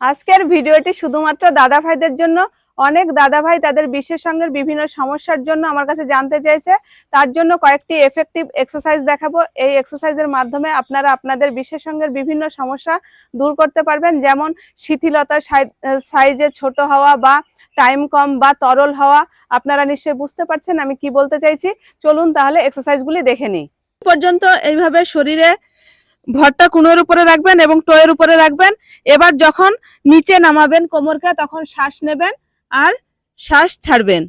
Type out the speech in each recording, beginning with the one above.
আজকের ভিডিওটি শুধুমাত্র দাদা ভাইদের জন্য। অনেক দাদা ভাই তাদের বিশেষ সঙ্গের বিভিন্ন সমস্যার জন্য আমার কাছে জানতে চাইছে, তার জন্য কয়েকটি এফেক্টিভ এক্সারসাইজ দেখাবো। এই এক্সারসাইজের মাধ্যমে আপনারা আপনাদের বিশেষ সঙ্গের বিভিন্ন সমস্যা দূর করতে পারবেন, যেমন শিথিলতার সাইজে ছোট হওয়া বা টাইম কম বা তরল হওয়া। আপনারা নিশ্চয়ই বুঝতে পারছেন আমি কি বলতে চাইছি। চলুন তাহলে এক্সারসাইজগুলি দেখে নিই। পর্যন্ত এইভাবে শরীরে ভরটা কুনোর উপরে রাখবেন এবং টোয়ের উপরে রাখবেন। এবার যখন নিচে নামাবেন কোমরকে, তখন শ্বাস নেবেন আর শ্বাস ছাড়বেন,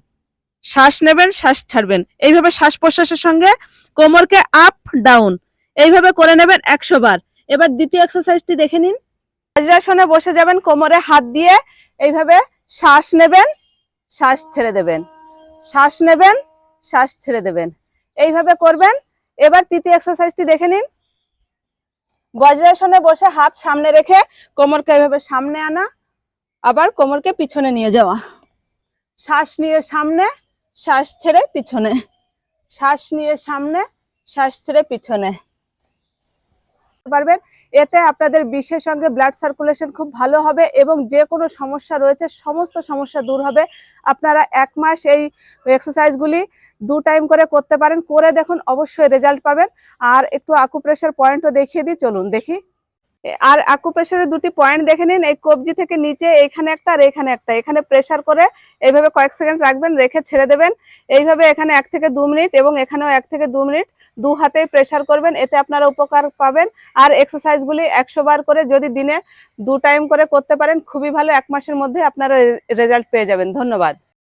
শ্বাস নেবেন শ্বাস ছাড়বেন। এইভাবে শ্বাস প্রশ্বাসের সঙ্গে কোমরকে আপ ডাউন এইভাবে করে নেবেন 100 বার। এবার দ্বিতীয় এক্সারসাইজটি দেখে নিন। বজ্রাসনে বসে যাবেন, কোমরে হাত দিয়ে এইভাবে শ্বাস নেবেন, শ্বাস ছেড়ে দেবেন, শ্বাস নেবেন, শ্বাস ছেড়ে দেবেন, এইভাবে করবেন। এবার তৃতীয় এক্সারসাইজটি দেখে নিন। বজ্রাসনে বসে হাত সামনে রেখে কোমরকে এইভাবে সামনে আনা, আবার কোমরকে পিছনে নিয়ে যাওয়া। শ্বাস নিয়ে সামনে, শ্বাস ছেড়ে পিছনে, শ্বাস নিয়ে সামনে, শ্বাস ছেড়ে পিছনে পারবেন। এতে আপনাদের বিশেষ সঙ্গে ব্লাড সার্কুলেশন খুব ভালো হবে এবং যে কোনো সমস্যা রয়েছে সমস্ত সমস্যা দূর হবে। আপনারা 1 মাস এই এক্সারসাইজগুলি 2 টাইম করে করতে পারেন, করে দেখুন, অবশ্যই রেজাল্ট পাবেন। আর একটু আকুপ্রেশার পয়েন্টও দেখিয়ে দিই, চলুন দেখি। আর আকুপ্রেশারের 2টি পয়েন্ট দেখে নিন। এই কবজি থেকে নিচে এখানে একটা আর এখানে একটা, এখানে প্রেসার করে এইভাবে কয়েক সেকেন্ড রাখবেন, রেখে ছেড়ে দেবেন। এইভাবে এখানে 1 থেকে 2 মিনিট এবং এখানেও 1 থেকে 2 মিনিট 2 হাতেই প্রেসার করবেন, এতে আপনারা উপকার পাবেন। আর এক্সারসাইজগুলি 100 বার করে যদি দিনে 2 টাইম করে করতে পারেন খুবই ভালো। 1 মাসের মধ্যে আপনারা রেজাল্ট পেয়ে যাবেন। ধন্যবাদ।